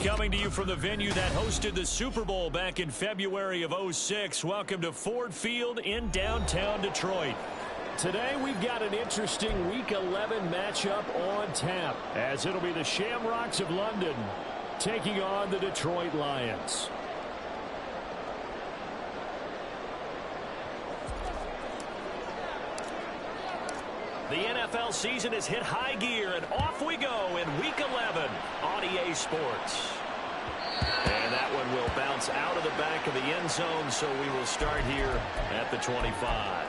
Coming to you from the venue that hosted the Super Bowl back in February of '06. Welcome to Ford Field in downtown Detroit. Today we've got an interesting Week 11 matchup on tap, as it'll be the Shamrocks of London taking on the Detroit Lions. The NFL season has hit high gear, and off we go in Week 11 on EA Sports. And that one will bounce out of the back of the end zone, so we will start here at the 25.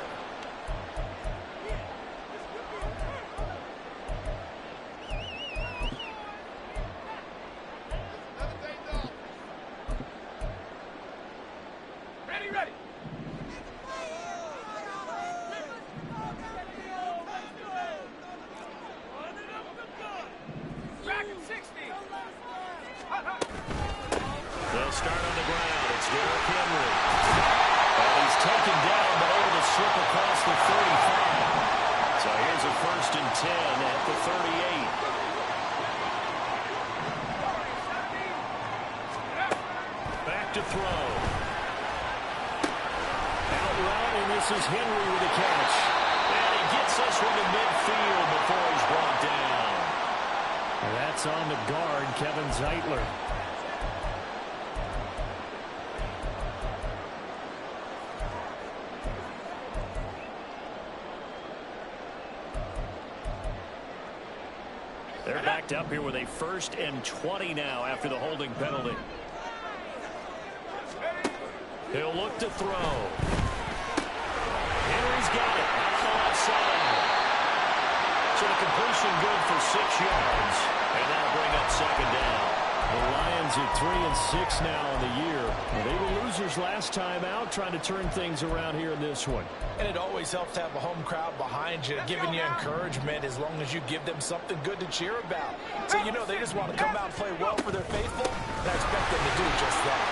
To throw. Out route, and this is Henry with a catch. And he gets this one to midfield before he's brought down. And that's on the guard, Kevin Zeitler. They're backed up here with a 1st and 20 now after the holding penalty. He'll look to throw. Henry's got it. Outside. So the completion good for 6 yards. And that'll bring up 2nd down. The Lions are 3-6 now on the year. They were losers last time out, trying to turn things around here in this one. And it always helps to have a home crowd behind you, giving you encouragement as long as you give them something good to cheer about. So you know they just want to come out and play well for their faithful, and I expect them to do just that.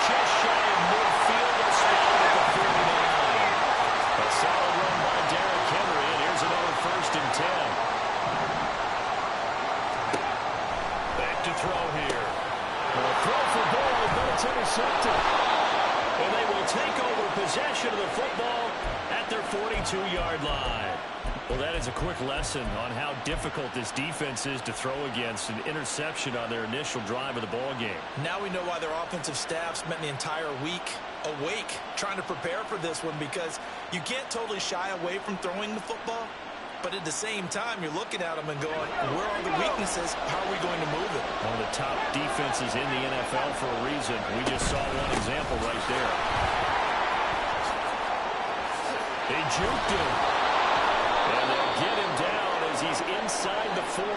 Just shy of midfield, and spotted at the 39. A solid run by Derrick Henry, and here's another 1st and 10. Back to throw here. A throw for ball, but it's intercepted. And they will take over possession of the football at their 42-yard line. Well, that is a quick lesson on how difficult this defense is to throw against. An interception on their initial drive of the ball game. Now we know why their offensive staff spent the entire week awake trying to prepare for this one, because you can't totally shy away from throwing the football, but at the same time you're looking at them and going, where are the weaknesses? How are we going to move it? One of the top defenses in the NFL for a reason. We just saw one example right there. They juked him. And they'll get him down as he's inside the 40.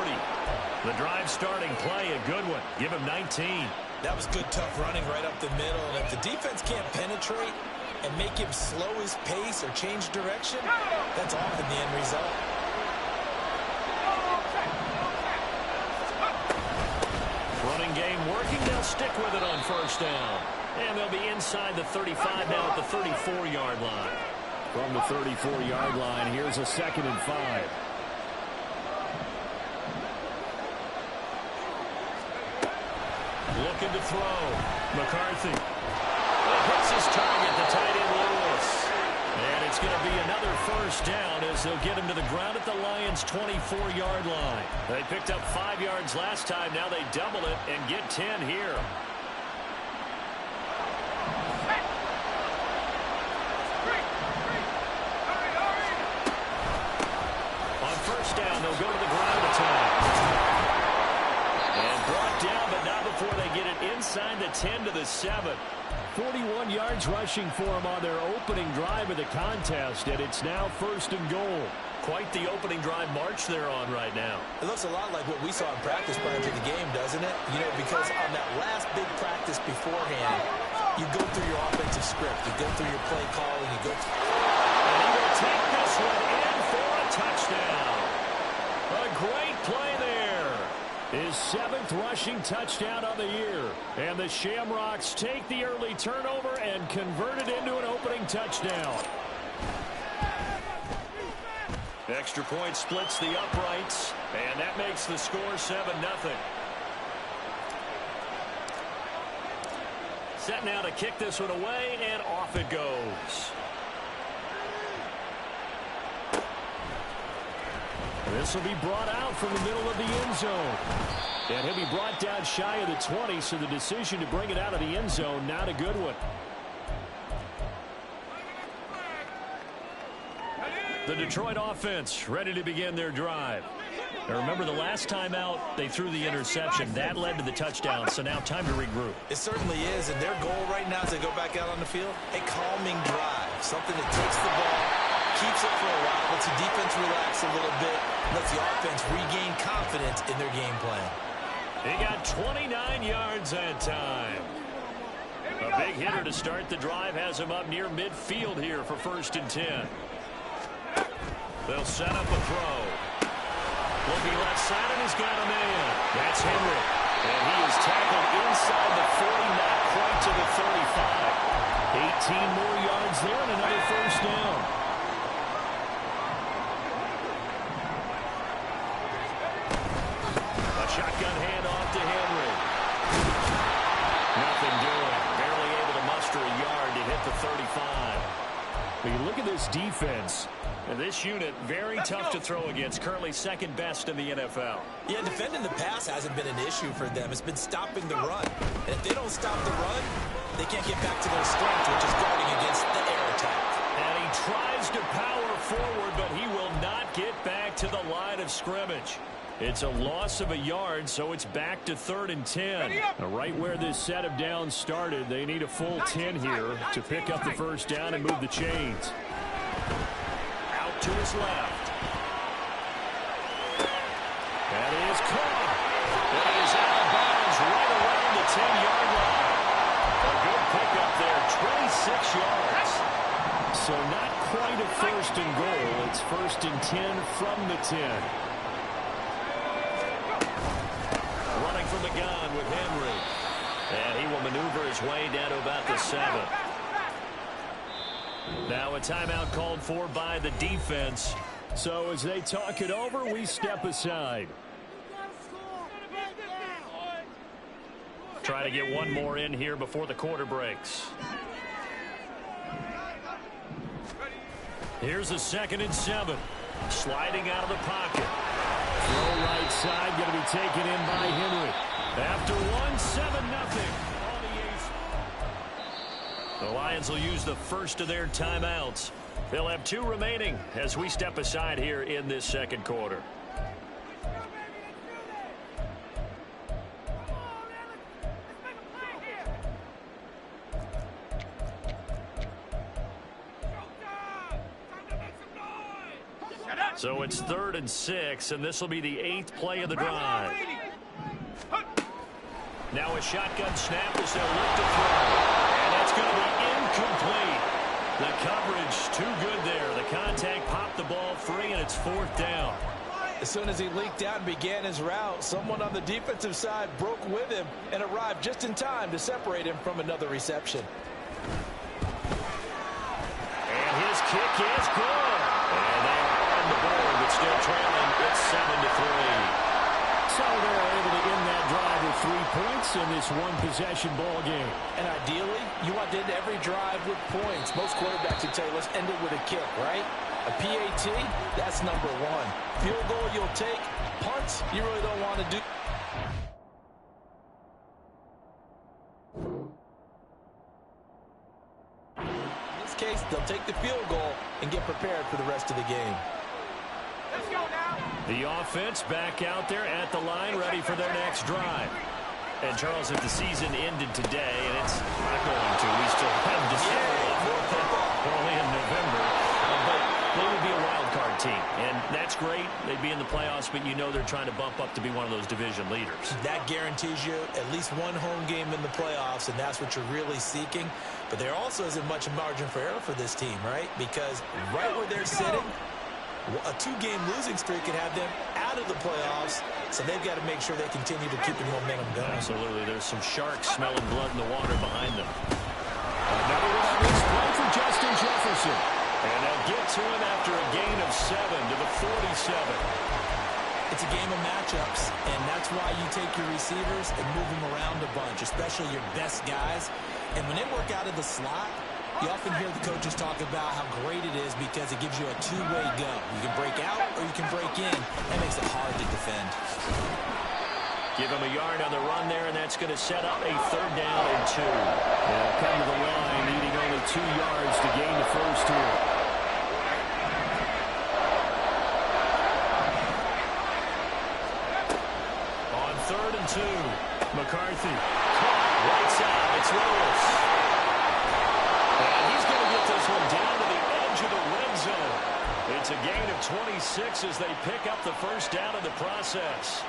The drive starting play, a good one. Give him 19. That was good, tough running right up the middle. And if the defense can't penetrate and make him slow his pace or change direction, that's often the end result. Running game working. They'll stick with it on 1st down. And they'll be inside the 35 now at the 34-yard line. From the 34-yard line, here's a 2nd and 5. Looking to throw. McCarthy. Hits his target, the tight end Lewis. And it's going to be another 1st down as they'll get him to the ground at the Lions' 24-yard line. They picked up 5 yards last time. Now they double it and get 10 here. They'll go to the ground attack. And brought down, but not before they get it inside the 10 to the 7. 41 yards rushing for them on their opening drive of the contest, and it's now 1st and goal. Quite the opening drive march they're on right now. It looks a lot like what we saw in practice prior to the game, doesn't it? You know, because on that last big practice beforehand, you go through your offensive script, you go through your play calling, you go through... And he will take this one in for a touchdown. A great play there. His 7th rushing touchdown of the year. And the Shamrocks take the early turnover and convert it into an opening touchdown. Extra point splits the uprights, and that makes the score 7-0. Set now to kick this one away, and off it goes. This will be brought out from the middle of the end zone. And he'll be brought down shy of the 20, so the decision to bring it out of the end zone, not a good one. The Detroit offense ready to begin their drive. Now remember, the last time out, they threw the interception. That led to the touchdown, so now time to regroup. It certainly is, and their goal right now as they go back out on the field, a calming drive. Something that takes the ball, keeps it for a while, lets the defense relax a little bit, lets the offense regain confidence in their game plan. He got 29 yards that time. A big hitter to start the drive has him up near midfield here for 1st and 10. They'll set up a throw. Looking left side, and he's got a man. That's Henry. And he is tackled inside the 40, not quite to the 35. 18 more yards there and another 1st down. A shotgun handoff to Henry. Nothing doing. Barely able to muster a yard to hit the 35. When you look at this defense, and this unit, very tough to throw against, currently 2nd best in the NFL. Yeah, defending the pass hasn't been an issue for them. It's been stopping the run. And if they don't stop the run, they can't get back to their strength, which is guarding against the air attack. And he tries to power forward, but he will not get back to the line of scrimmage. It's a loss of a yard, so it's back to 3rd and 10. Now, right where this set of downs started, they need a full 10 here to pick up the 1st down and move the chains. Out to his left. That is caught. That is out of bounds right around the 10-yard line. A good pickup there, 26 yards. So not quite a 1st and goal. It's 1st and 10 from the 10. Running from the gun with Henry. And he will maneuver his way down to about the 7. Now a timeout called for by the defense. So as they talk it over, we step aside. Try to get one more in here before the quarter breaks. Here's a 2nd and 7. Sliding out of the pocket. Throw right side, going to be taken in by Henry. After 7-0. The Lions will use the first of their timeouts. They'll have 2 remaining as we step aside here in this 2nd quarter. So it's 3rd and 6, and this will be the 8th play of the drive. Now a shotgun snap as they'll look to throw. And that's going to be incomplete. The coverage too good there. The contact popped the ball free, and it's 4th down. As soon as he leaked out and began his route, someone on the defensive side broke with him and arrived just in time to separate him from another reception. And his kick is good. And they are on the board, but still trailing. It's 7-3. So they're able to end that drive with 3 points in this one-possession ball game. And ideally, you want to end every drive with points. Most quarterbacks would tell you, let's end it with a kick, right? A PAT, that's number 1. Field goal you'll take. Punts, you really don't want to do. In this case, they'll take the field goal and get prepared for the rest of the game. Let's go now. The offense back out there at the line, ready for their next drive. And, Charles, if the season ended today, and it's not going to, we still have December left. We're only in November. But they would be a wild card team, and that's great. They'd be in the playoffs, but you know they're trying to bump up to be one of those division leaders. That guarantees you at least one home game in the playoffs, and that's what you're really seeking. But there also isn't much margin for error for this team, right? Because right where they're sitting, a 2-game losing streak could have them out of the playoffs, so they've got to make sure they continue to keep the momentum going. Absolutely. There's some sharks smelling blood in the water behind them. Another one on this play for Justin Jefferson. And they'll get to him after a gain of 7 to the your receivers and move them around a bunch, especially your best guys. And when they work out of the slot, you often hear the coaches talk about how great it is because it gives you a two-way go. You can break out or you can break in. That makes it hard to defend. Give him a yard on the run there, and that's going to set up a 3rd down and 2. They'll come to the line, needing only 2 yards to gain the first here. On 3rd and 2, McCarthy. Right side, it's Lewis. And he's going to get this one down to the edge of the red zone. It's a gain of 26 as they pick up the first down in the process.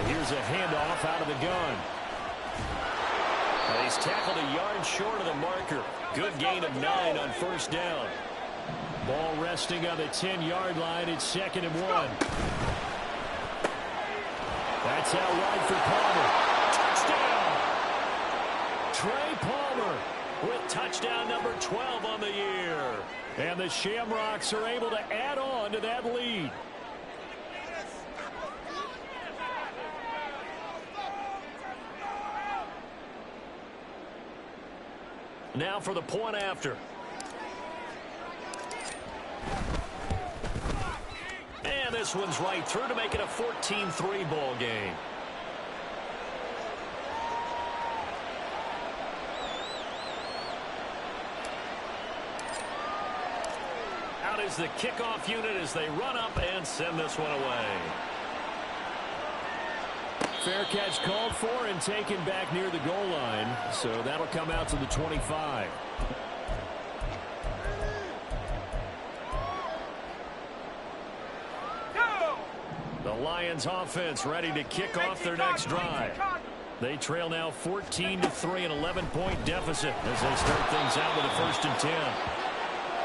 Here's a handoff out of the gun. He's tackled a yard short of the marker. Good gain of 9 on 1st down. Ball resting on the 10-yard line. It's 2nd and 1. That's out wide for Palmer. Touchdown! Trey Palmer with touchdown number 12 on the year. And the Shamrocks are able to add on to that lead. Now for the point after. And this one's right through to make it a 14-3 ball game. Out is the kickoff unit as they run up and send this one away. Fair catch called for and taken back near the goal line. So that'll come out to the 25. The Lions offense ready to kick off their next drive. They trail now 14-3, an 11-point deficit as they start things out with a 1st and 10.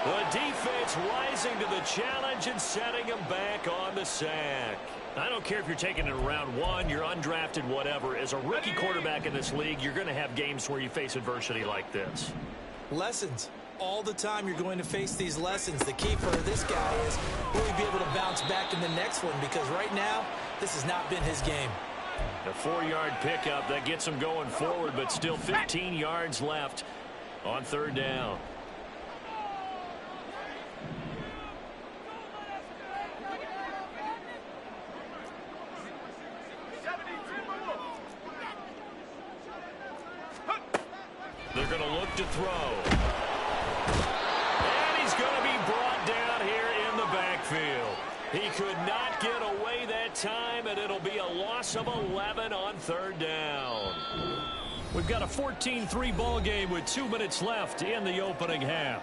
The defense rising to the challenge and setting them back on the sack. I don't care if you're taking it in round 1, you're undrafted, whatever. As a rookie quarterback in this league, you're going to have games where you face adversity like this. Lessons. All the time you're going to face these lessons. The key for this guy is will he be able to bounce back in the next one? Because right now, this has not been his game. A 4-yard pickup that gets him going forward, but still 15 yards left on 3rd down. They're going to look to throw. And he's going to be brought down here in the backfield. He could not get away that time, and it'll be a loss of 11 on 3rd down. We've got a 14-3 ball game with 2 minutes left in the opening half.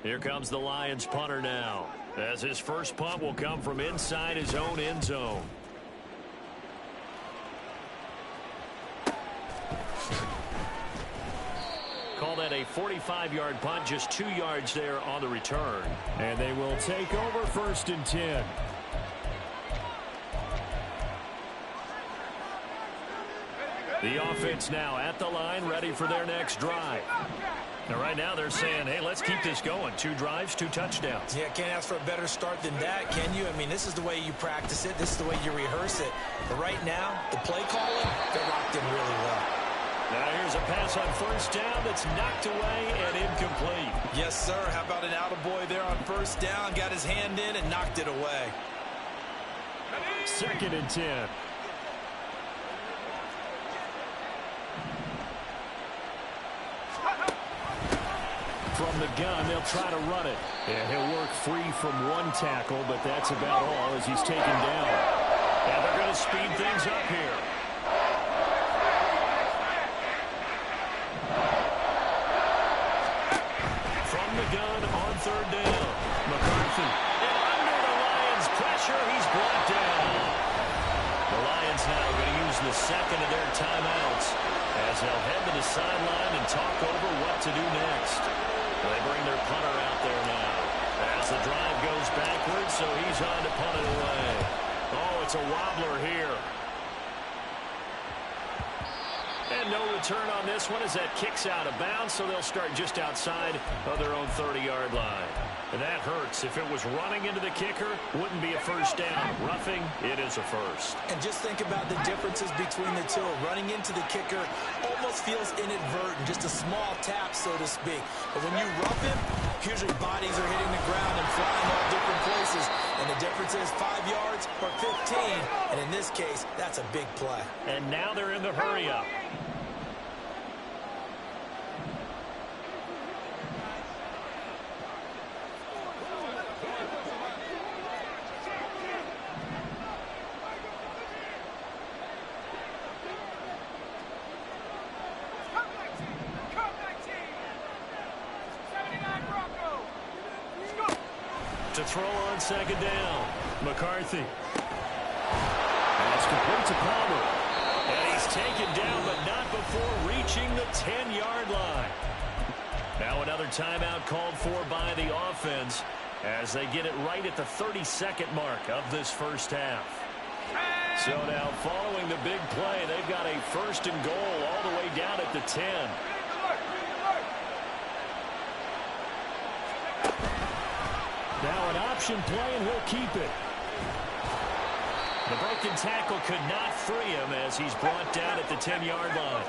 Here comes the Lions punter now, as his first punt will come from inside his own end zone. Call that a 45-yard punt, just 2 yards there on the return. And they will take over 1st and 10. The offense now at the line, ready for their next drive. Now, right now, they're saying, hey, let's keep this going. 2 drives, 2 touchdowns. Yeah, can't ask for a better start than that, can you? I mean, this is the way you practice it. This is the way you rehearse it. But right now, the play calling, they're locked in really well. Now, here's a pass on 1st down that's knocked away and incomplete. Yes, sir. How about an attaboy there on 1st down? Got his hand in and knocked it away. 2nd and 10. From the gun, they'll try to run it. And he'll work free from 1 tackle, but that's about all as he's taken down. And they're going to speed things up here. From the gun on 3rd down. McCarthy. And under the Lions' pressure, he's brought down. The Lions now going to use the second of their timeouts as they'll head to the sideline and talk over what to do next. They bring their punter out there now as the drive goes backwards, so he's on to punt it away. Oh, it's a wobbler here. And no return on this one as that kicks out of bounds, so they'll start just outside of their own 30-yard line. And that hurts. If it was running into the kicker, wouldn't be a first down. Roughing, it is a first. And just think about the differences between the two. Running into the kicker almost feels inadvertent, just a small tap, so to speak. But when you rough him, usually bodies are hitting the ground and flying all different places. And the difference is 5 yards or 15. And in this case, that's a big play. And now they're in the hurry-up. To throw on second down. McCarthy. And it's complete to Palmer. And he's taken down, but not before reaching the 10-yard line. Now another timeout called for by the offense as they get it right at the 32nd mark of this first half. So now following the big play, they've got a first and goal all the way down at the 10. Now an option play, and he'll keep it. The broken tackle could not free him as he's brought down at the 10-yard line.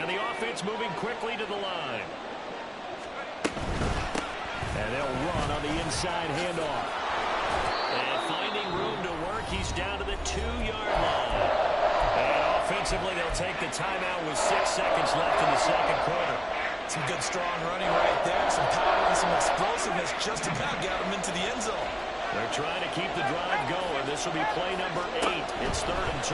And the offense moving quickly to the line. And they'll run on the inside handoff. And finding room to work, he's down to the 2-yard line. And offensively, they'll take the timeout with 6 seconds left in the second quarter. Some good, strong running right there. Some power and some explosiveness just about got him into the end zone. They're trying to keep the drive going. This will be play number 8. It's 3rd and 2.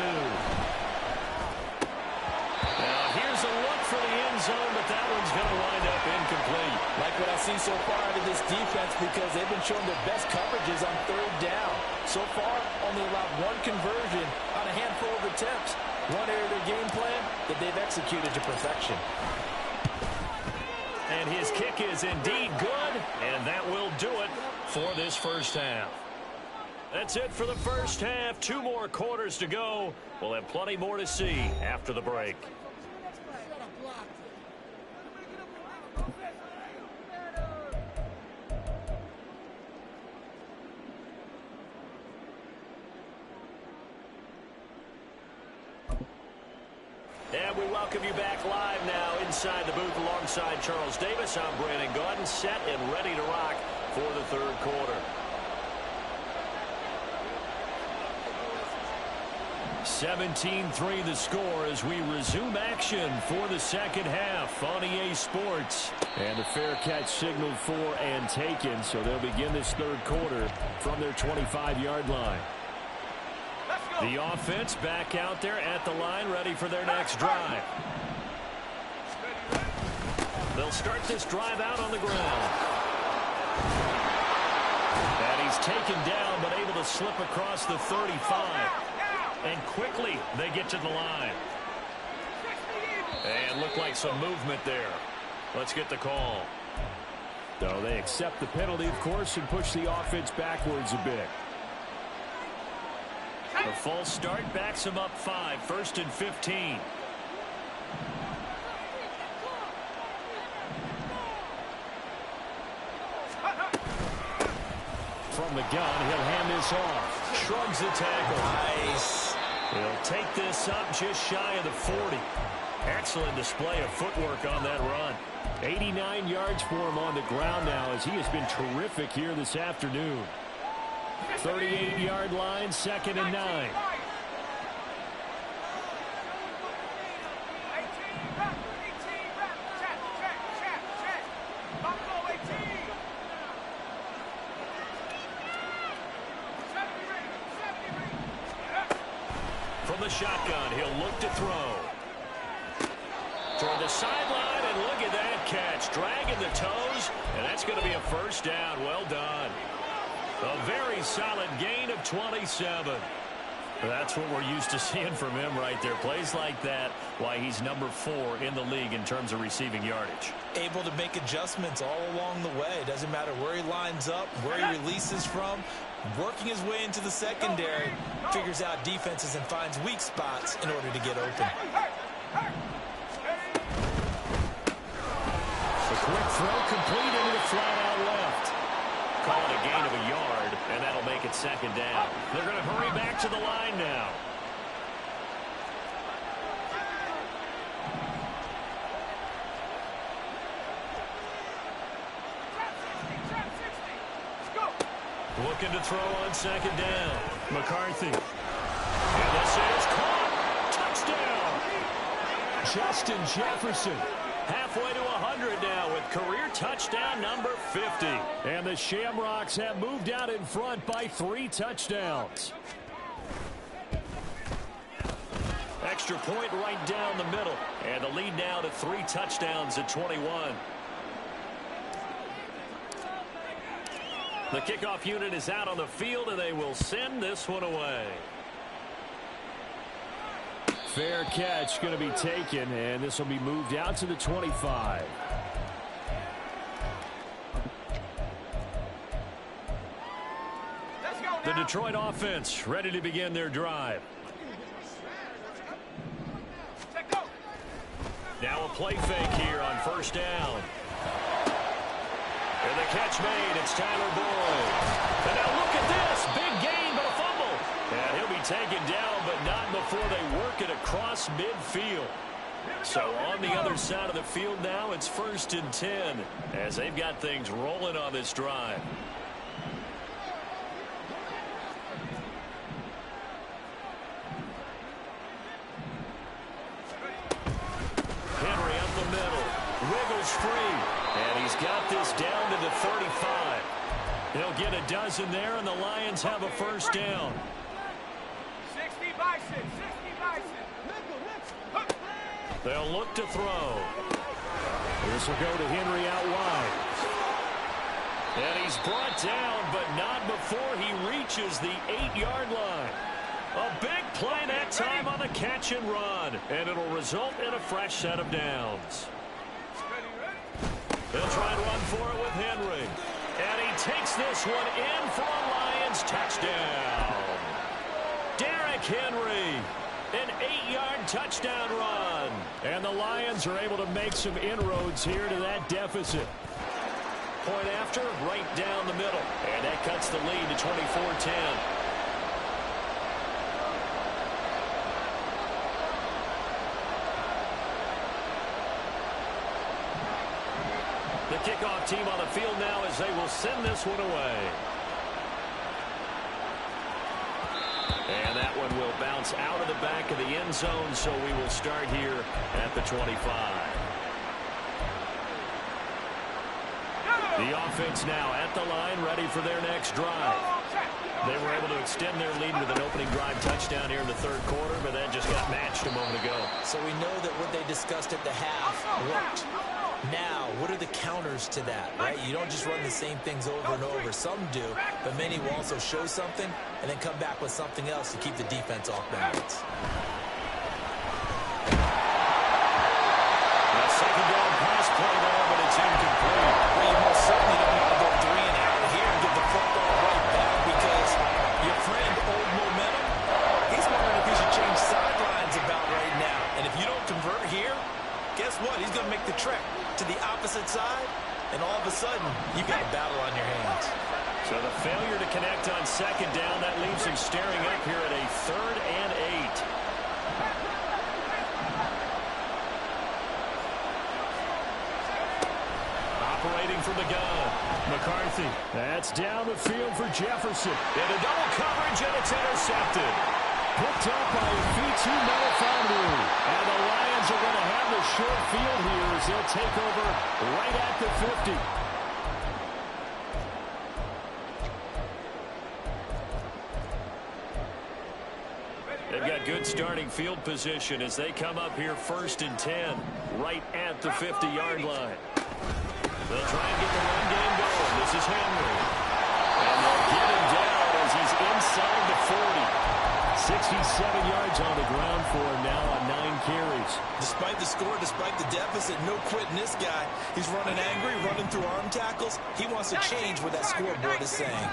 Now, here's a look for the end zone, but that one's going to wind up incomplete. Like what I see so far out of this defense because they've been showing their best coverages on 3rd down. So far, only allowed 1 conversion on a handful of attempts. One area of their game plan that they've executed to perfection. And his kick is indeed good, and that will do it for this first half. That's it for the first half. 2 more quarters to go. We'll have plenty more to see after the break. And we welcome you back live now inside the booth alongside Charles Davis. I'm Brandon Gaudin, set and ready to rock for the 3rd quarter. 17-3 the score as we resume action for the second half on EA Sports. And the fair catch signaled for and taken, so they'll begin this 3rd quarter from their 25-yard line. The offense back out there at the line, ready for their next drive. They'll start this drive out on the ground. And he's taken down, but able to slip across the 35. And quickly, they get to the line. And look like some movement there. Let's get the call. So they accept the penalty, of course, and push the offense backwards a bit. The false start backs him up 5, 1st and 15. From the gun, he'll hand this off. Shrugs the tackle. Nice. He'll take this up just shy of the 40. Excellent display of footwork on that run. 89 yards for him on the ground now as he has been terrific here this afternoon. 38-yard line, 2nd and 9. From the shotgun, he'll look to throw. Toward the sideline, and look at that catch. Dragging the toes, and that's going to be a first down. Well done. A very solid gain of 27. That's what we're used to seeing from him right there. Plays like that, why he's number 4 in the league in terms of receiving yardage. Able to make adjustments all along the way. Doesn't matter where he lines up, where he releases from. Working his way into the secondary, figures out defenses and finds weak spots in order to get open. A quick throw complete into the flat out left. Call it a gain of a yard, and that'll make it 2nd down. They're going to hurry back to the line now. Looking to throw on 2nd down. McCarthy. And this is caught. Touchdown. Justin Jefferson. Halfway to 100 now with career touchdown number 50. And the Shamrocks have moved out in front by 3 touchdowns. Extra point right down the middle. And the lead now to 3 touchdowns at 21. The kickoff unit is out on the field, and they will send this one away. Fair catch going to be taken, and this will be moved out to the 25. The Detroit offense ready to begin their drive. Now a play fake here on 1st down. And the catch made, it's Tyler Boyd. And now look at this, big gain, but a fumble. And he'll be taken down, but not before they work it across midfield. So on the other side of the field now, it's 1st and 10, as they've got things rolling on this drive. Henry up the middle, wiggles free. And he's got this down to the 35. He'll get a dozen there, and the Lions have a 1st down. 60 Bison, 60 Bison. They'll look to throw. This will go to Henry out wide. And he's brought down, but not before he reaches the 8-yard line. A big play that time on the catch and run. And it'll result in a fresh set of downs. They'll try and run for it with Henry. And he takes this one in for a Lions touchdown. Derrick Henry, an 8-yard touchdown run. And the Lions are able to make some inroads here to that deficit. Point after, right down the middle. And that cuts the lead to 24-10. The kickoff team on the field now as they will send this one away. And that one will bounce out of the back of the end zone, so we will start here at the 25. The offense now at the line, ready for their next drive. They were able to extend their lead with an opening drive touchdown here in the 3rd quarter, but that just got matched a moment ago. So we know that what they discussed at the half worked. Now, what are the counters to that, right? You don't just run the same things over and over. Some do, but many will also show something and then come back with something else to keep the defense off balance. A 2nd down pass play there, but it's incomplete. Well, you most certainly don't want to go 3 and out here and give the football right back because your friend, Old Momentum, he's wondering if he should change sidelines about right now. And if you don't convert here, guess what? He's going to make the trek to the opposite side, and all of a sudden, you've got a battle on your hands. So the failure to connect on 2nd down, that leaves him staring up here at a 3rd and 8. Operating from the gun, McCarthy. That's down the field for Jefferson. Into double coverage, and it's intercepted. Picked up by Fitu Melifonwu. And the Lions are going to have the short field here as they'll take over right at the 50. They've got good starting field position as they come up here 1st and 10, right at the 50-yard line. They'll try and get the run game going. This is Henry. And they'll get him down as he's inside the 40. 67 yards on the ground for him now on 9 carries. Despite the score, despite the deficit, no quitting this guy. He's running angry, running through arm tackles. He wants to change what that scoreboard is saying.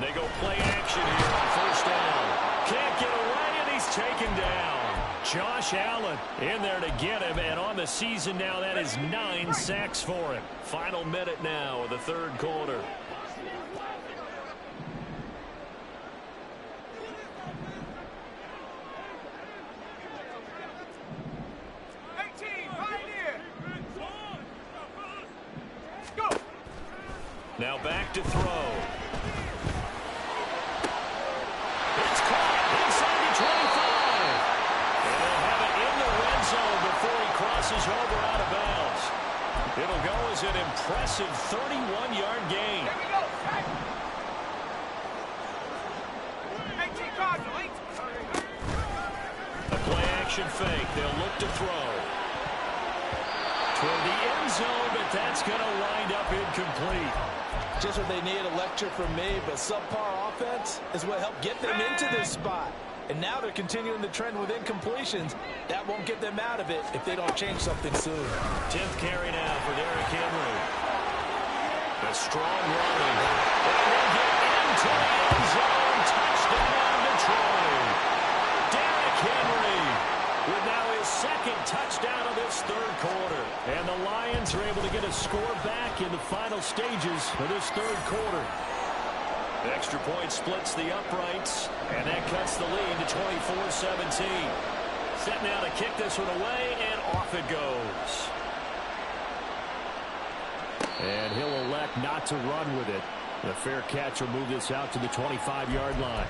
They go play action here on first down. Can't get away, and he's taken down. Josh Allen in there to get him, and on the season now, that is 9 sacks for him. Final minute now of the third quarter. Now back to throw. It's caught inside the 25. And they'll have it in the red zone before he crosses over out of bounds. It'll go as an impressive 31-yard gain. A play-action fake. They'll look to throw. Toward the end zone, but that's going to wind up incomplete. Just what they need, a lecture from me, but subpar offense is what helped get them into this spot. And now they're continuing the trend with incompletions. That won't get them out of it if they don't change something soon. 10th carry now for Derrick Henry. A strong run. And they'll get into the end zone. Touchdown, Detroit. Derrick Henry with now his second touchdown of this third quarter. And the Lions are able to get a score back in the final stages of this third quarter. The extra point splits the uprights, and that cuts the lead to 24-17. Set now to kick this one away, and off it goes. And he'll elect not to run with it. The fair catch will move this out to the 25-yard line.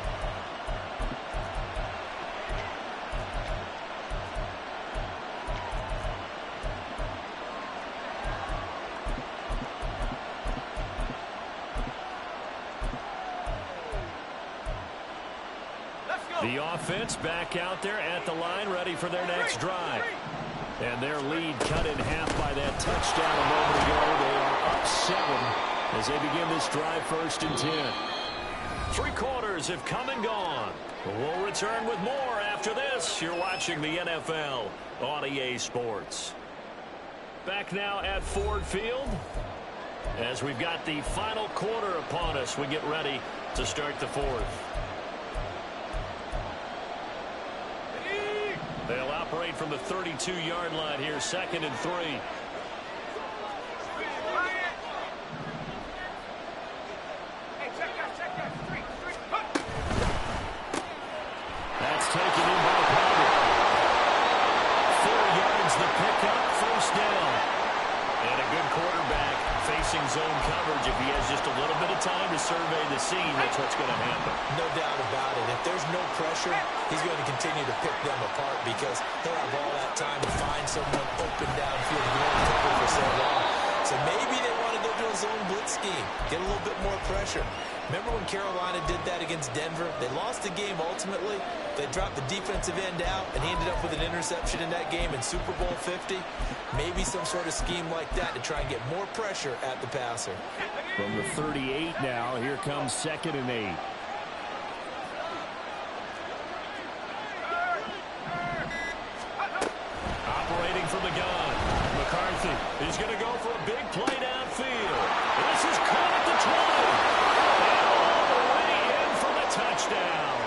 The offense back out there at the line, ready for their next drive. And their lead cut in half by that touchdown a moment ago. They are up 7 as they begin this drive, 1st and 10. 3 quarters have come and gone. We'll return with more after this. You're watching the NFL on EA Sports. Back now at Ford Field as we've got the final quarter upon us. We get ready to start the fourth. They'll operate from the 32-yard line here, 2nd and 3. That's taken in by Pollard. 4 yards the pickup, 1st down. And a good quarterback facing zone coverage. If he has just a little bit of time to survey the scene, that's what's going to happen. No doubt about it. If there's no pressure, he's going to continue to pick them apart because he'll have all that time to find someone open downfield to go and cover for so long. So maybe they want to go to a zone blitz scheme, get a little bit more pressure. Remember when Carolina did that against Denver? They lost the game ultimately. They dropped the defensive end out, and he ended up with an interception in that game in Super Bowl 50. Maybe some sort of scheme like that to try and get more pressure at the passer. From the 38 now, here comes 2nd and 8. Operating from the gun. McCarthy is going to go for a big play downfield. This is caught at the 20. And all the way in for the touchdown.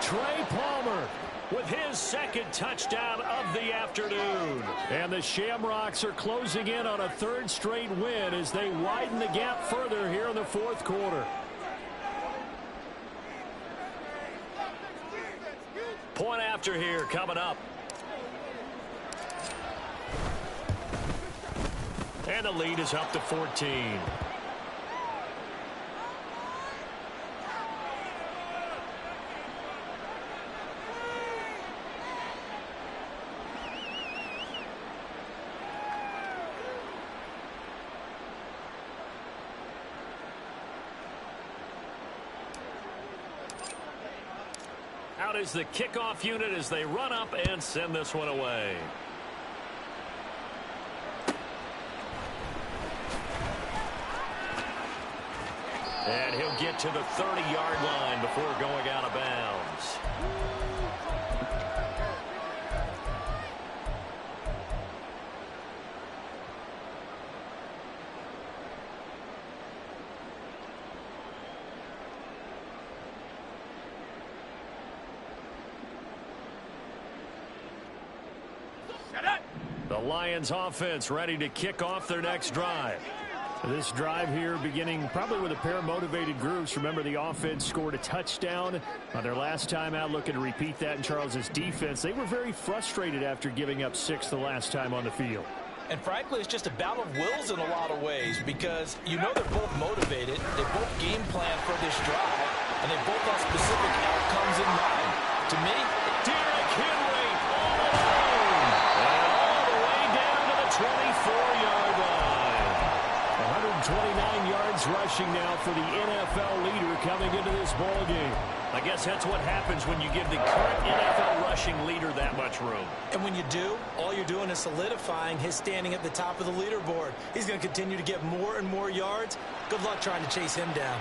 Trey Palmer with his 2nd touchdown of the afternoon. And the Shamrocks are closing in on a 3rd straight win as they widen the gap further here in the 4th quarter. Point after here coming up. And the lead is up to 14. Out is the kickoff unit as they run up and send this one away. And he'll get to the 30-yard line before going out of bounds. The Lions offense ready to kick off their next drive. This drive here beginning probably with a pair of motivated groups. Remember, the offense scored a touchdown on their last time out, looking to repeat that in Charles's defense. They were very frustrated after giving up 6 the last time on the field. And frankly, it's just a battle of wills in a lot of ways because you know they're both motivated. They both game plan for this drive, and they both have specific outcomes in mind. To me, Derrick Henry all alone. And all the way down to the 24-yard line. 129 yards rushing now for the NFL leader coming into this ball game. I guess that's what happens when you give the current NFL rushing leader that much room. and when you do, all you're doing is solidifying his standing at the top of the leaderboard. He's going to continue to get more and more yards. Good luck trying to chase him down.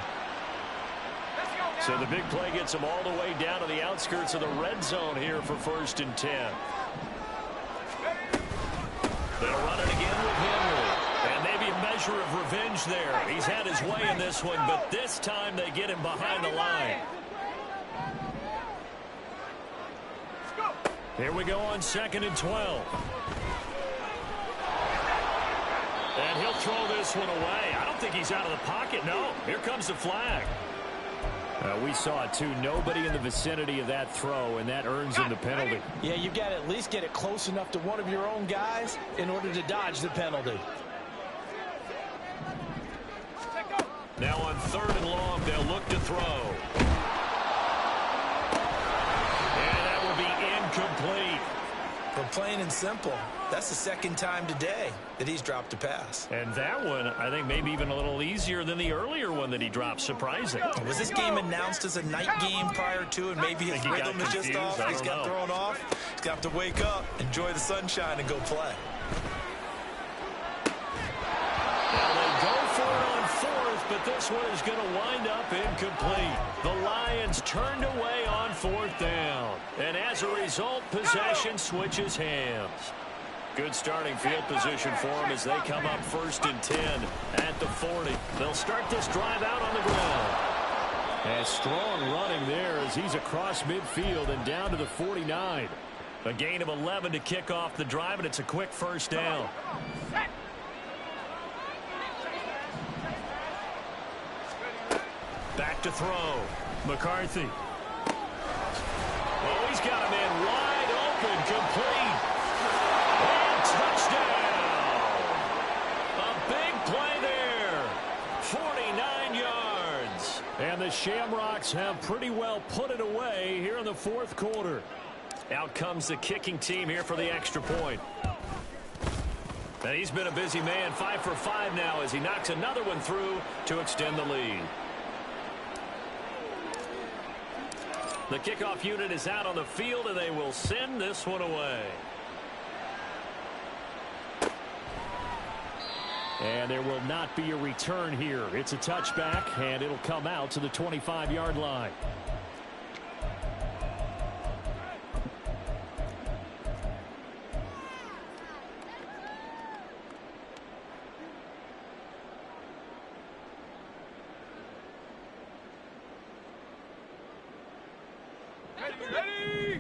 So the big play gets him all the way down to the outskirts of the red zone here for 1st and 10. They'll run it again with Henry. And maybe a measure of revenge there. He's had his way in this one, but this time they get him behind the line. Here we go on 2nd and 12. And he'll throw this one away. I don't think he's out of the pocket. No, here comes the flag. We saw it too. Nobody in the vicinity of that throw, and that earns him the penalty. Yeah, you've got to at least get it close enough to one of your own guys in order to dodge the penalty. Now on 3rd and long, they'll look to throw. And that will be incomplete. But plain and simple, that's the 2nd time today that he's dropped a pass. And that one, I think, maybe even a little easier than the earlier one that he dropped. Surprising. Was this game announced as a night game prior to, and maybe his rhythm is just off? He's got thrown off. He's got to wake up, enjoy the sunshine, and go play. Now they go for it on 4th, but this one is going to wind up incomplete. The Lions turned away on 4th down. And as a result, possession switches hands. Good starting field position for them as they come up 1st and 10 at the 40. They'll start this drive out on the ground. And strong running there as he's across midfield and down to the 49. A gain of 11 to kick off the drive, and it's a quick 1st down. Back to throw. McCarthy. Oh, he's got a man wide open, complete. And touchdown. A big play there. 49 yards. And the Shamrocks have pretty well put it away here in the 4th quarter. Out comes the kicking team here for the extra point. And he's been a busy man, 5 for 5 now as he knocks another one through to extend the lead. The kickoff unit is out on the field, and they will send this one away. And there will not be a return here. It's a touchback, and it'll come out to the 25-yard line.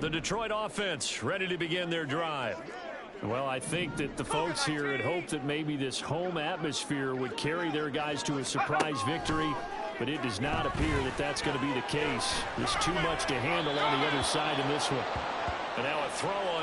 The Detroit offense ready to begin their drive. Well, I think that the folks here had hoped that maybe this home atmosphere would carry their guys to a surprise victory, but it does not appear that that's going to be the case. There's too much to handle on the other side in this one. And now a throw on